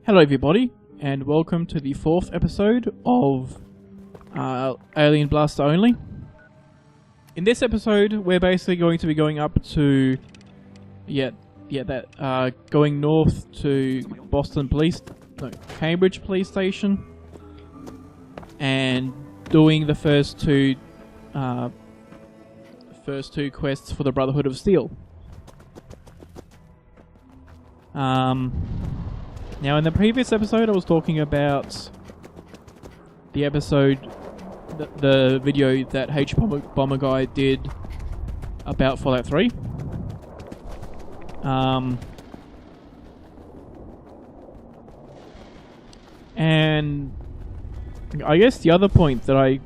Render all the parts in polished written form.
Hello everybody, and welcome to the 4th episode of Alien Blaster Only. In this episode, we're basically going to be going up to, going north to Cambridge Police Station, and doing the first two quests for the Brotherhood of Steel. Now, in the previous episode, I was talking about the episode, the video that Bomber Guy did about Fallout 3. And I guess the other point that I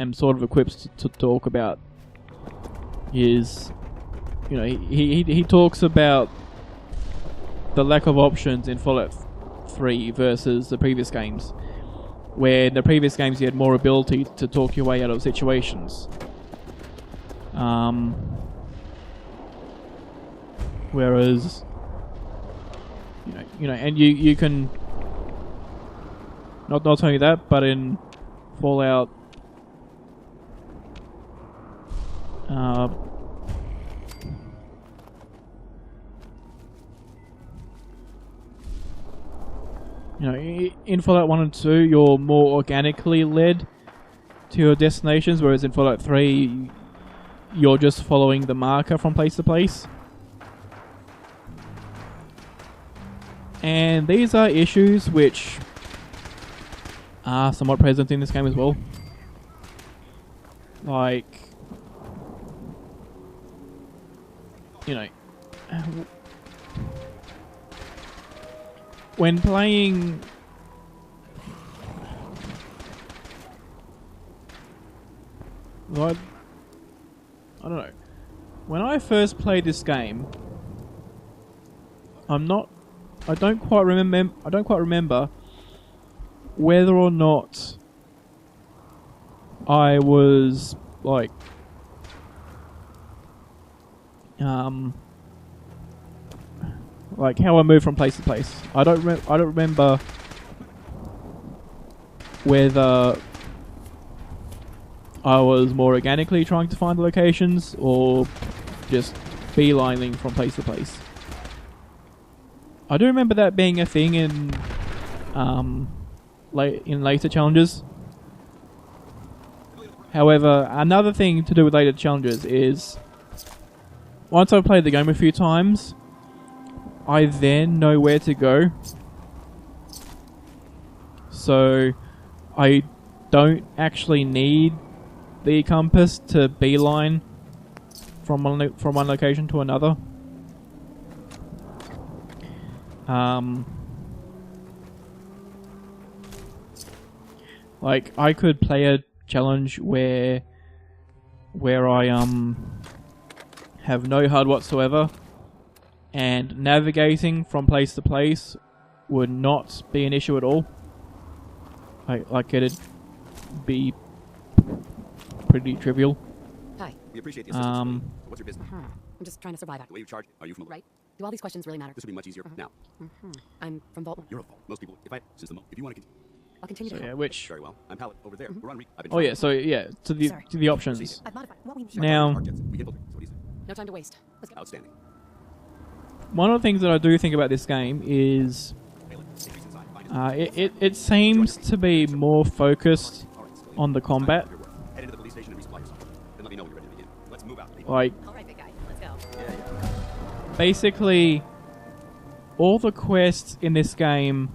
am sort of equipped to talk about is, you know, he talks about the lack of options in Fallout 3 versus the previous games, where in the previous games you had more ability to talk your way out of situations. Whereas, and you can not only that, but in Fallout, in Fallout 1 and 2, you're more organically led to your destinations, whereas in Fallout 3, you're just following the marker from place to place. And these are issues which are somewhat present in this game as well. Like, when playing I don't know. When I first played this game, I don't quite remember whether or not I was like how I moved from place to place. I don't remember whether I was more organically trying to find the locations or just beelining from place to place. I do remember that being a thing in later challenges. However, another thing to do with later challenges is once I've played the game a few times, I then know where to go. So I don't actually need the compass to beeline from one location to another. Like, I could play a challenge where I have no HUD whatsoever, and navigating from place to place would not be an issue at all. Like it'd be pretty trivial. Hi. We appreciate the assistance. What's your business? I'm just trying to survive out. The way you charge, are you from? Right. Do all these questions really matter? This will be much easier now. I'm from Vault 1. You're a Vault. Most people, if you want to continue. I'll continue So to yeah, help. which Very well. I'm Pallet over there. We're on I've been oh yeah, so yeah, to the options. I've modified what we need. Now, we can filter. So what do you say? No time to waste. Let's go. Outstanding. one of the things that I do think about this game is it seems to be more focused on the combat. Head into the police station and resupply yourself. Then let me know when you're ready to begin. Let's move out. Like, All right, big guy. Let's go. basically, all the quests in this game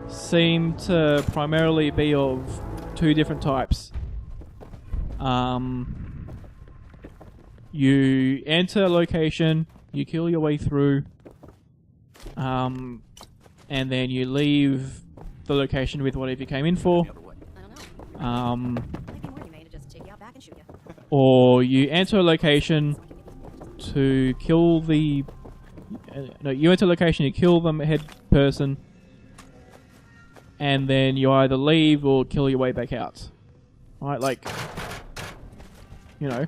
seem to primarily be of two different types. You enter a location, you kill your way through, and then you leave the location with whatever you came in for. I don't know. Might be more humane to just take you out back and shoot you. Or you enter a location to kill the... no, you enter a location, you kill the head person, and then you either leave or kill your way back out. Right, like, you know,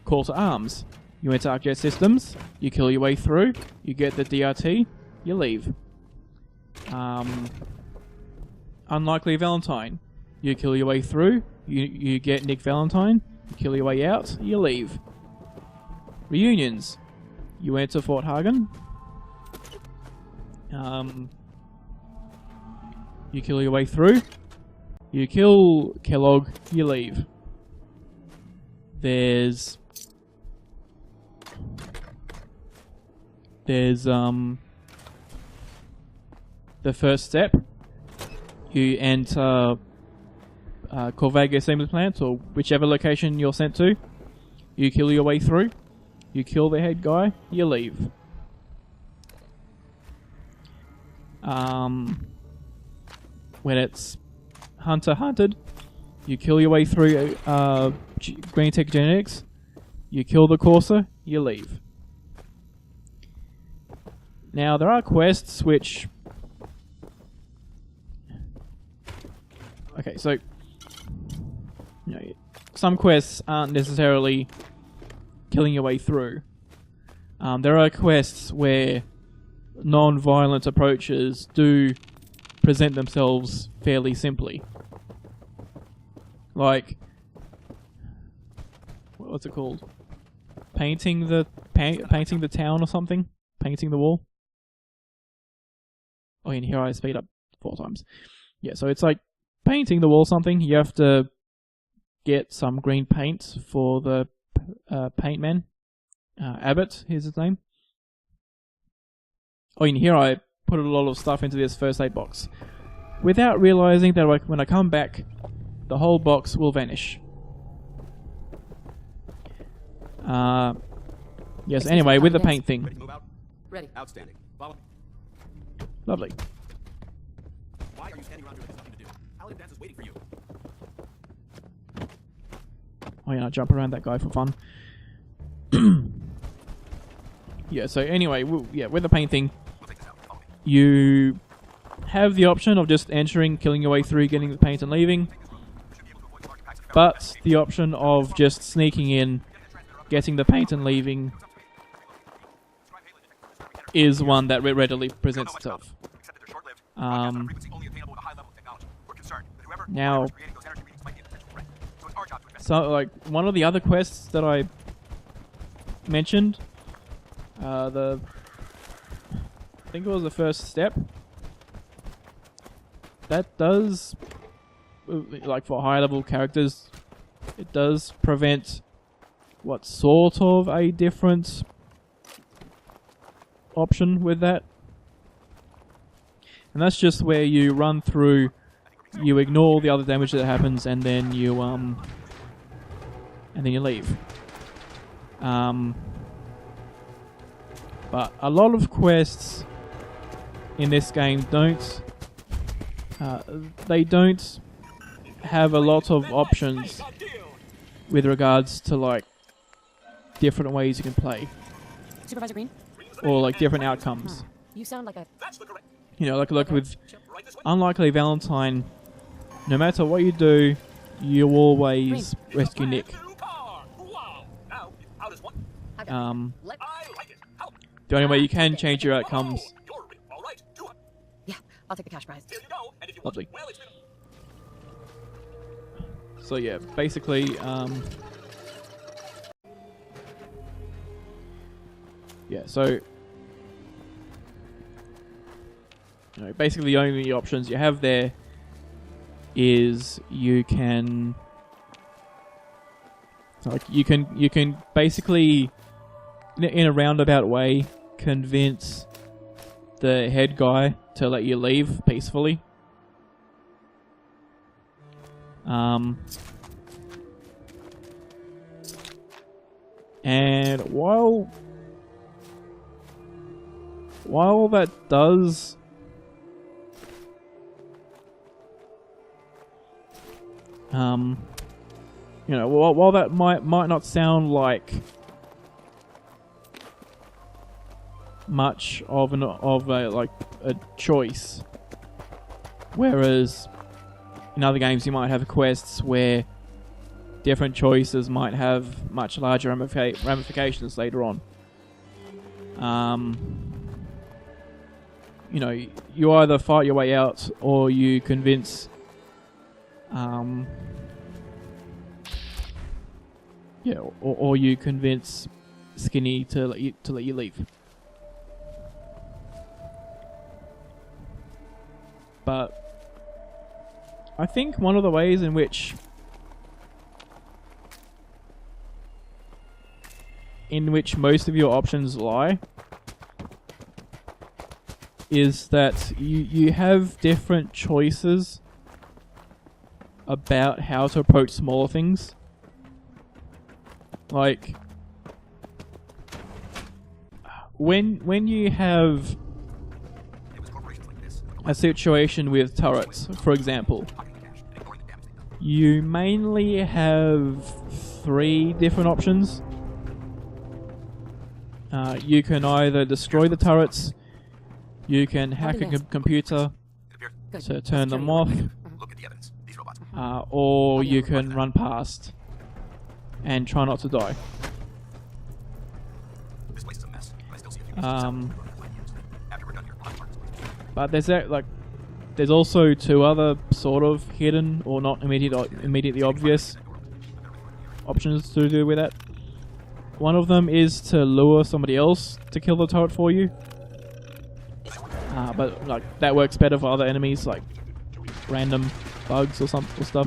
call to arms. You enter ArcJet Systems, you kill your way through, you get the DRT, you leave. Unlikely Valentine. You kill your way through, you get Nick Valentine, you kill your way out, you leave. Reunions. You enter Fort Hagen. You kill your way through, you kill Kellogg, you leave. There's the first step. You enter Corvaga Assembly Plant, or whichever location you're sent to. You kill your way through. You kill the head guy. You leave. When it's Hunter Hunted, you kill your way through Green Tech Genetics. You kill the Corsa. You leave. Now there are quests which. Okay, so some quests aren't necessarily killing your way through. There are quests where non-violent approaches do present themselves fairly simply. Like, what's it called? Painting the town or something? Painting the wall? Oh, and here I speed up 4 times. Yeah, so it's like painting the wall something. You have to get some green paint for the paint man. Abbott, here's his name. Oh, and here I put a lot of stuff into this first aid box without realizing that when I come back, the whole box will vanish. Yes, anyway, with the paint thing. Ready to move out? Ready. Outstanding. Follow. Lovely. Why are you standing around here? There's nothing to do. Paladin Dance is waiting for you. Oh yeah, I jump around that guy for fun. Yeah, so anyway, with the paint thing, We'll take this out. Follow me. you have the option of just entering, killing your way through, getting the paint and leaving. Should be able to avoid large impacts of But the option of just sneaking in, getting the paint and leaving is one that readily presents itself. Except that they're short-lived. Um, Frequency only attainable with a high level of technology. We're concerned that whoever Now- is creating those energy readings might be a potential threat. So it's our job to investigate. So, like, one of the other quests that I mentioned, I think it was the first step, that does, like, for high level characters, it does prevent what sort of a different option with that. And that's just where you run through, you ignore the other damage that happens, and then you leave. But a lot of quests in this game don't have a lot of options with regards to like different ways you can play, Supervisor Green, or like different outcomes. you sound like a... You know, like with Unlikely Valentine, no matter what you do, you always rescue Nick. I got Let... The only way you can change your outcomes. Yeah, I'll take the cash prize. Lovely. So yeah, basically, yeah, so basically the only options you have there is you can basically in a roundabout way convince the head guy to let you leave peacefully. And while that does while that might not sound like much of a choice, whereas in other games you might have quests where different choices might have much larger ramifications later on. You know, you either fight your way out or you convince or you convince Skinny to let you leave. But I think one of the ways in which most of your options lie is that you have different choices about how to approach smaller things. Like when you have a situation with turrets, for example, you mainly have 3 different options. You can either destroy the turrets, you can hack a computer to turn them off, or you can run past and try not to die. But there's also 2 other sort of hidden or not immediately obvious options to do with that. One of them is to lure somebody else to kill the turret for you. But like that works better for other enemies, like random bugs or stuff.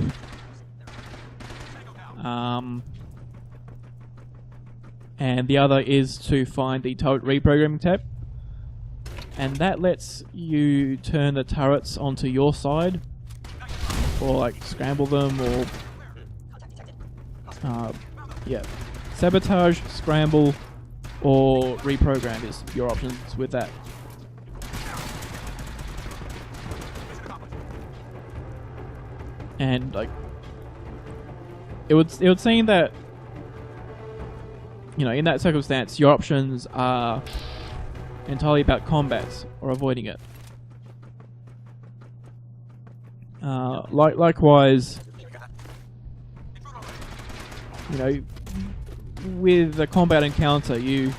And the other is to find the turret reprogramming tab, and that lets you turn the turrets onto your side, or like scramble them, or sabotage, scramble, or reprogram is your options with that. And like it would seem that, you know, in that circumstance, your options are entirely about combat or avoiding it. Likewise, you know, with a combat encounter, you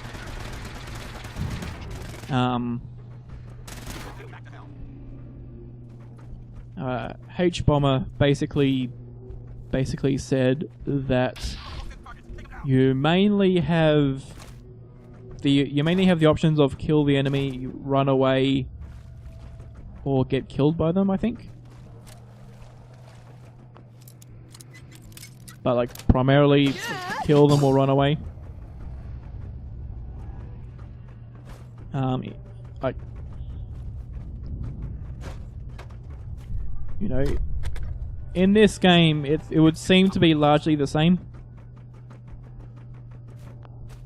H-Bomber basically said that you mainly have the options of kill the enemy, run away, or get killed by them, I think. But like primarily kill them or run away. Like, you know, in this game it would seem to be largely the same.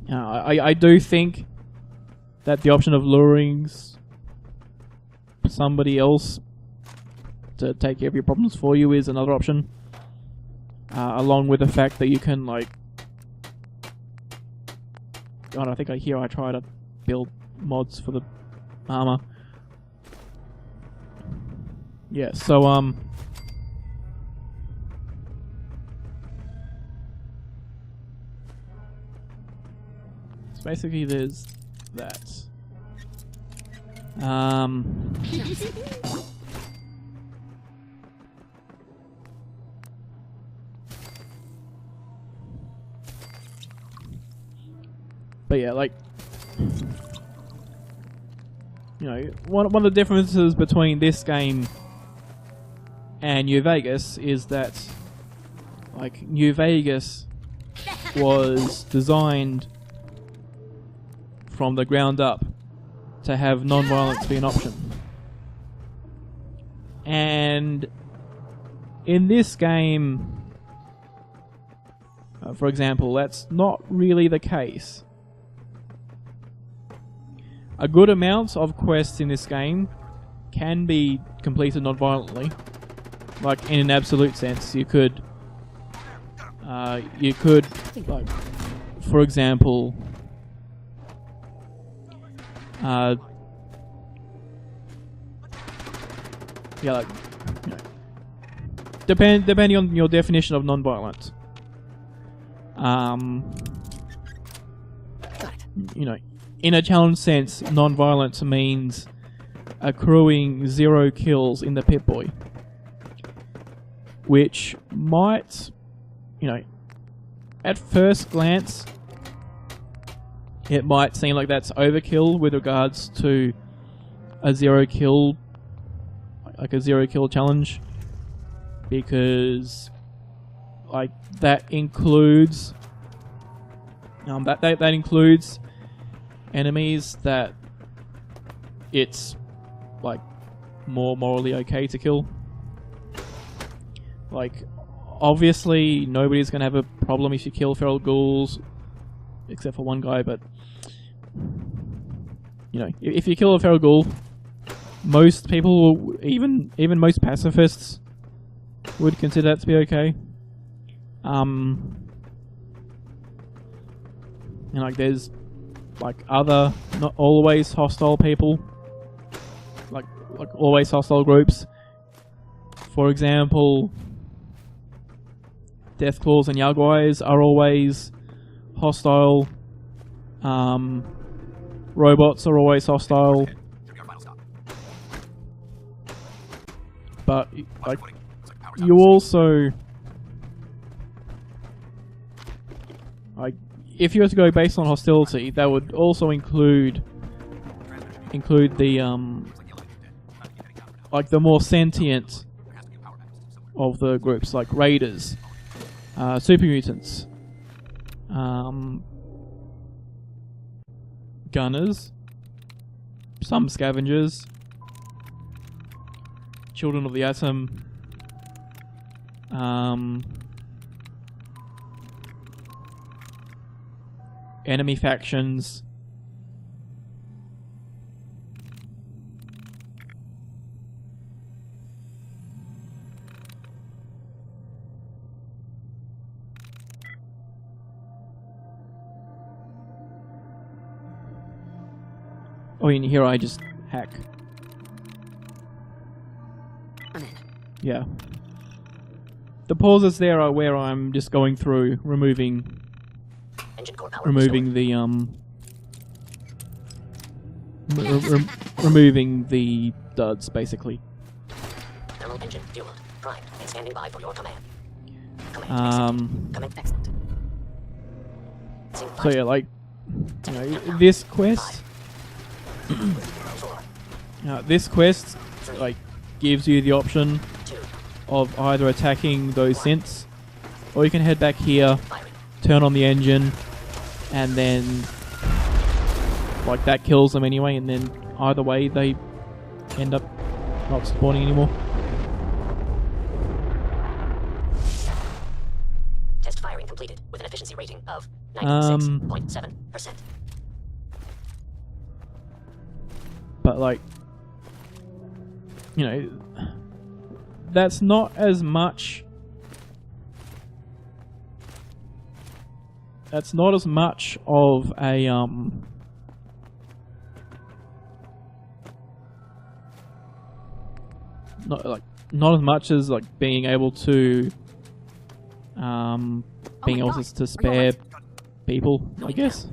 I do think that the option of luring somebody else to take care of your problems for you is another option. Along with the fact that you can, like, God, I think I try to build mods for the armor. Yeah, so basically there's that. But yeah, like, you know, one of the differences between this game and New Vegas is that, like, New Vegas was designed from the ground up to have non-violence be an option. And in this game, for example, that's not really the case. A good amount of quests in this game can be completed non-violently. Like, in an absolute sense, you could, like, for example, yeah, like, you know, depending on your definition of non-violent. Got it. You know, in a challenge sense, non-violence means accruing 0 kills in the Pip-Boy, which might, you know, at first glance, it might seem like that's overkill with regards to a 0 kill, like a 0 kill challenge, because like that includes that includes enemies that it's like more morally okay to kill. Like, obviously nobody's gonna have a problem if you kill feral ghouls, except for one guy, but you know, if you kill a feral ghoul, most people will, even most pacifists would consider that to be okay. And like there's like other not always hostile people, like always hostile groups. For example, Deathclaws and Yagwais are always hostile. Robots are always hostile. But like you also, like, if you were to go based on hostility, that would also include the like the more sentient of the groups, like raiders, super mutants, gunners, some scavengers, children of the atom, enemy factions, oh, and here I just hack. I'm in. Yeah. The pauses there are where I'm just going through, removing the removing the duds, basically. Thermal engine fueled. Primed and standing by for your command. Command excellent. So yeah, like, you know, this quest, like gives you the option of either attacking those synths, or you can head back here, turn on the engine, and then like that kills them anyway, and then either way they end up not spawning anymore. Test firing completed with an efficiency rating of 96.7%. But like, you know, that's not as much. That's not as much of a not as much as like being able to to spare people, I guess.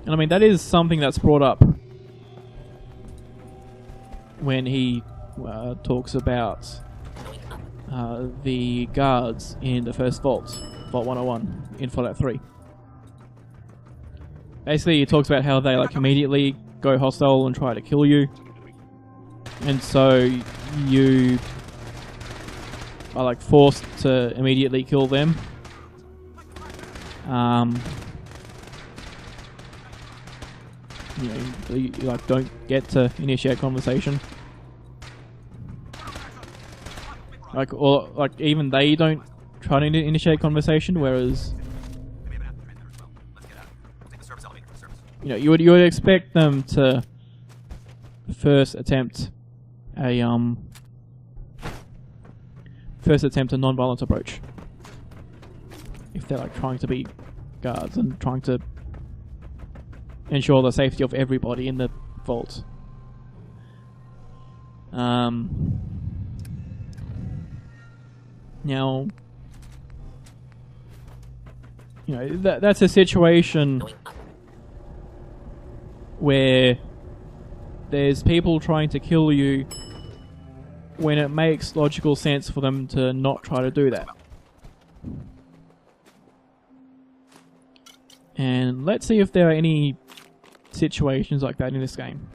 And I mean, that is something that's brought up when he talks about the guards in the first Vault 101 in Fallout 3. Basically, he talks about how they like immediately go hostile and try to kill you, and so you are like forced to immediately kill them. You know, you like don't get to initiate conversation. Like, or like even they don't try to initiate conversation, whereas you know, you would expect them to first attempt a non-violent approach if they're like trying to be guards and trying to ensure the safety of everybody in the vault. Now, you know, that's a situation Going up. where there's people trying to kill you when it makes logical sense for them to not try to do that. And let's see if there are any situations like that in this game.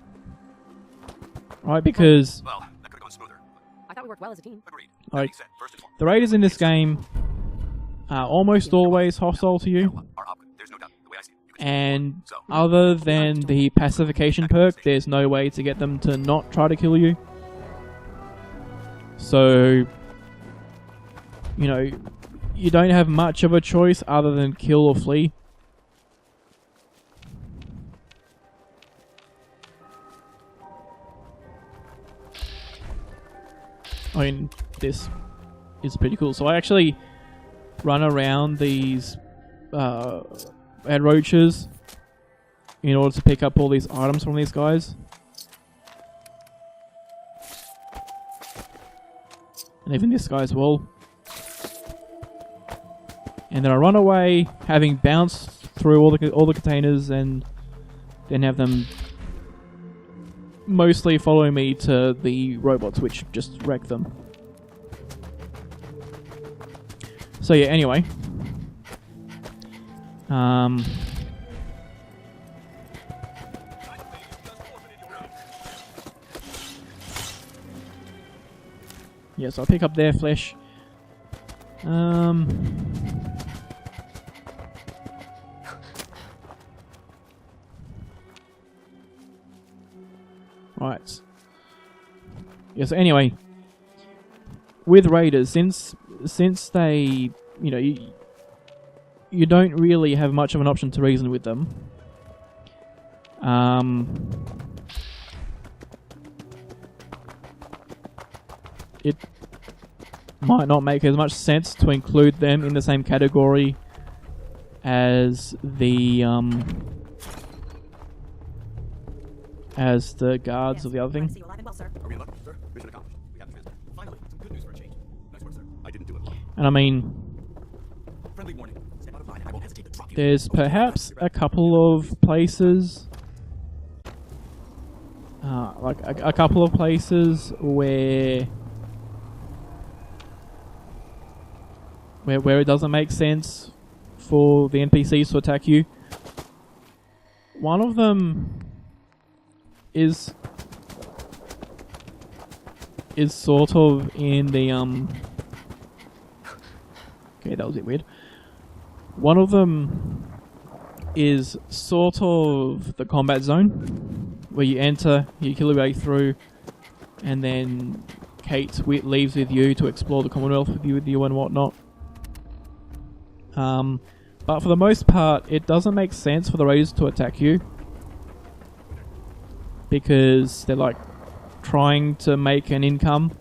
Right, because Well, that could have gone smoother. I thought we worked well as a team. Agreed. That like being said, first and foremost, the raiders in this game are almost always hostile to you. are up. There's no doubt. The way I see it, you can And other than the pacification perk, there's no way to get them to not try to kill you. So, you know, you don't have much of a choice other than kill or flee. I mean, this is pretty cool. So I actually run around these head roaches in order to pick up all these items from these guys. And even this guy as well. And then I run away, having bounced through all the containers, and then have them mostly follow me to the robots, which just wreck them. So yeah, anyway. Yeah, so I'll pick up their flesh. Right. Yeah, so anyway, with raiders, since they, you know, you don't really have much of an option to reason with them. It might not make as much sense to include them in the same category as the guards of the other thing. See you alive and well, sir. Are we in luck, sir? Mission accomplished. We have the transmitter. Finally, some good news for a change. Nice work, sir. I didn't do it alone. And I mean, Friendly warning. Step out of line. I won't hesitate to drop you. there's perhaps a couple of places, like a couple of places where it doesn't make sense for the NPCs to attack you. One of them is sort of in the okay, that was a bit weird. One of them is sort of the combat zone, where you enter, you kill your way through, and then Kate leaves with you to explore the Commonwealth with you and whatnot. But for the most part, it doesn't make sense for the raiders to attack you, because they're like trying to make an income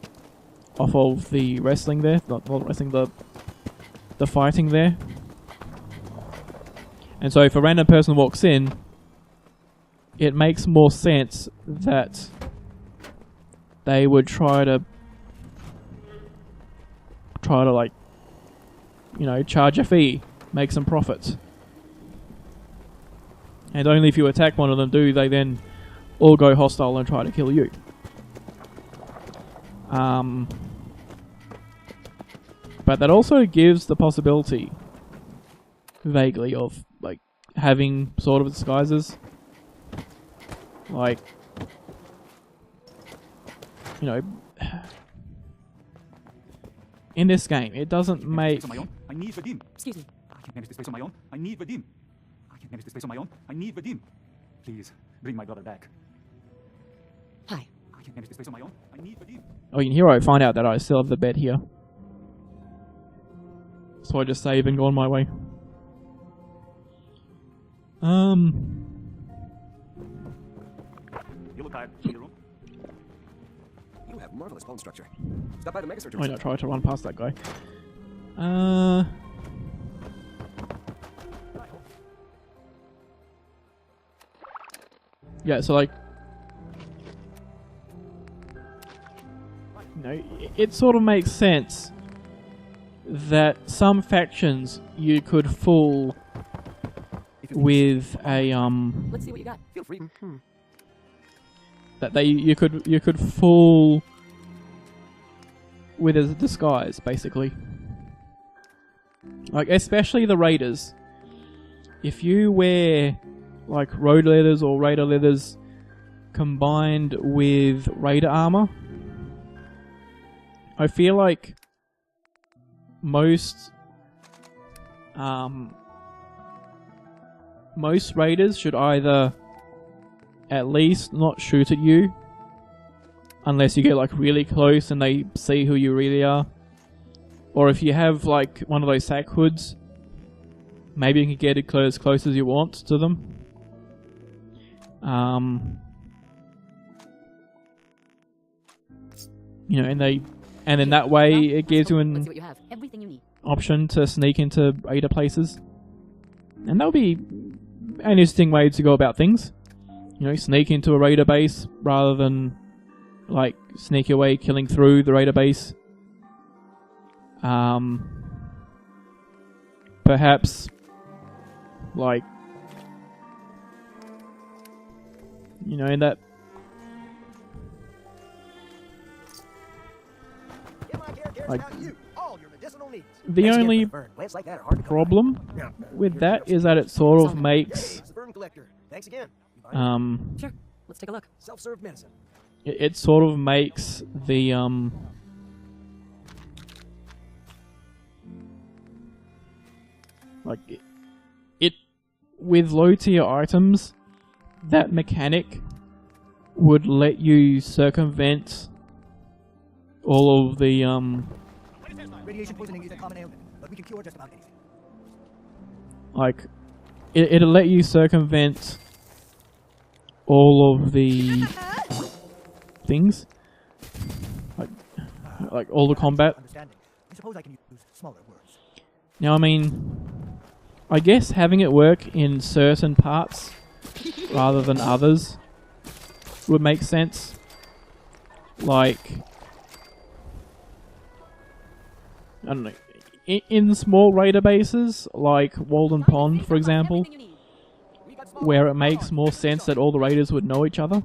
off of the wrestling there, not wrestling, the fighting there. And so if a random person walks in, it makes more sense that they would try to like, you know, charge a fee, make some profits. And only if you attack one of them do they then all go hostile and try to kill you. But that also gives the possibility, vaguely, of like having sort of disguises. Like, you know, in this game, it doesn't make... On my own. I need Vadim. Excuse me. I can't manage this place on my own. I need Vadim. I can't manage this place on my own. I need Vadim. Please, bring my brother back. Hi. I can't manage this place on my own. I need Vadim. Oh, in here I find out that I still have the bed here. So I just save and go on my way. You look tired. Show your room. You have marvelous bone structure. Stop by the mega surgery. Why not try to run past that guy? Yeah, so like, you know, it sort of makes sense that some factions you could fool with a Let's see what you got. Feel free. that you could fool with a disguise, basically. Like, especially the raiders. If you wear like road leathers or raider leathers combined with raider armor, I feel like most raiders should either at least not shoot at you unless you get like really close and they see who you really are. Or if you have like one of those sack hoods, maybe you can get it as close as you want to them. You know, and then that way it gives you Let's see an what you have. Everything you need. option to sneak into raider places. And that'll be an interesting way to go about things. You know, sneak into a raider base rather than like sneak your way killing through the raider base. Perhaps like, you know, in that like the only problem with that is that it sort of makes Thanks again. Sure. Let's take a look. Self-serve medicine. it sort of makes the like it with low tier items, that mechanic would let you circumvent all of the Radiation poisoning is a common ailment, but we can cure just about anything. like it'll let you circumvent all of the things, like all the combat. Understanding. I suppose I can use smaller words. Now, I mean, I guess having it work in certain parts rather than others would make sense. Like, I don't know, in small raider bases, like Walden Pond, for example, where it makes more sense that all the raiders would know each other.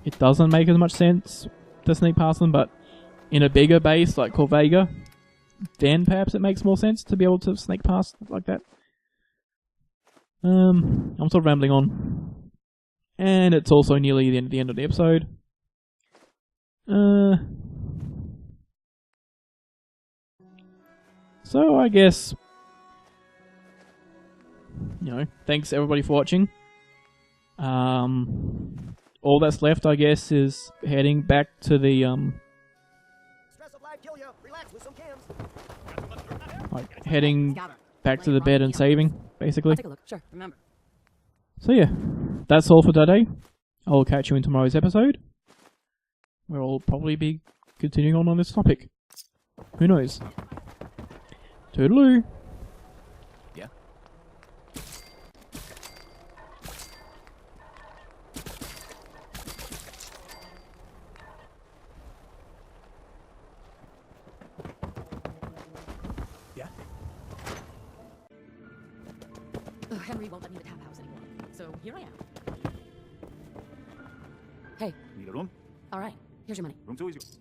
It doesn't make as much sense to sneak past them, but in a bigger base like Corvega, then perhaps it makes more sense to be able to sneak past like that. I'm sort of rambling on. And it's also nearly the end of the episode. So I guess, you know, thanks everybody for watching. All that's left, I guess, is heading back to the Stress of life kill ya. Relax with some cams. like heading Got her. back to the bed and saving, basically. I'll take a look. Sure. Remember. So yeah, that's all for today. I'll catch you in tomorrow's episode, where I'll probably be continuing on this topic. Who knows? Toodaloo! Yeah. Yeah? Henry won't let me in the tap house anymore. So here I am. Hey. Need a room? All right. Here's your money. Room 2 is yours.